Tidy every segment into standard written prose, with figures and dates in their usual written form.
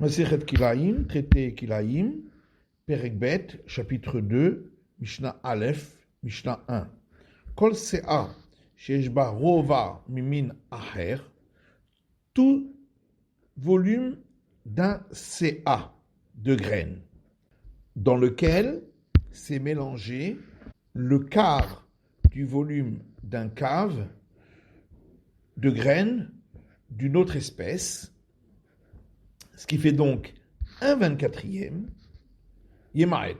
Masechet Kilaim, traité Kilaim, Perek Bet, chapitre 2, Mishnah Aleph, Mishnah 1. Kol Se'a, sheyesh ba rova mimin acher, tout volume d'un Se'a de graines, dans lequel s'est mélangé le quart du volume d'un cave de graines d'une autre espèce, ce qui fait donc un 24e, Yemaet.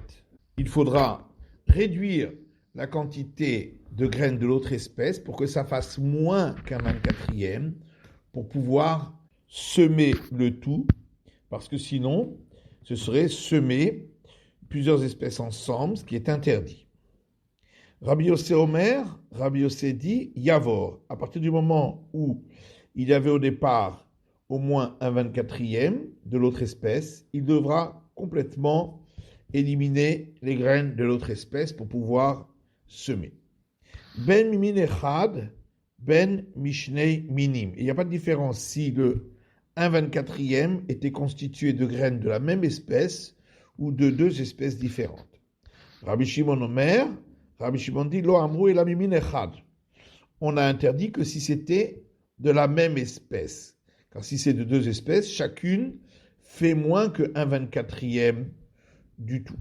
Il faudra réduire la quantité de graines de l'autre espèce pour que ça fasse moins qu'un 24e, pour pouvoir semer le tout, parce que sinon, ce serait semer plusieurs espèces ensemble, ce qui est interdit. Rabbi Yossé Omer, Rabbi Yossé dit Yavor. À partir du moment où il y avait au départ au moins un 24e de l'autre espèce, il devra complètement éliminer les graines de l'autre espèce pour pouvoir semer. Ben mimin echad, ben mishnei minim. Il n'y a pas de différence si le 1/24e était constitué de graines de la même espèce ou de deux espèces différentes. Rabbi Shimon Omer, Rabbi Shimon dit Lo amrou et la mimin echad. On a interdit que si c'était de la même espèce. Car si c'est de deux espèces, chacune fait moins que 1/24e du tout.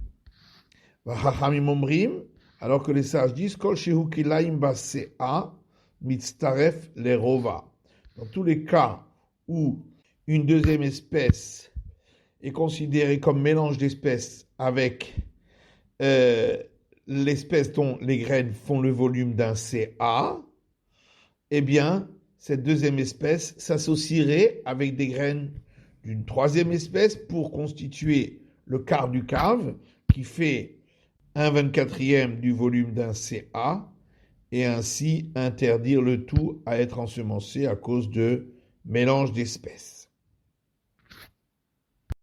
Vachachamim omrim, alors que les sages disent Kol shehu kilaim basea mitztaref lerova. Dans tous les cas où une deuxième espèce est considérée comme mélange d'espèces avec l'espèce dont les graines font le volume d'un CA, eh bien, cette deuxième espèce s'associerait avec des graines d'une troisième espèce pour constituer le quart du cave qui fait un 24e du volume d'un CA et ainsi interdire le tout à être ensemencé à cause de mélange d'espèces.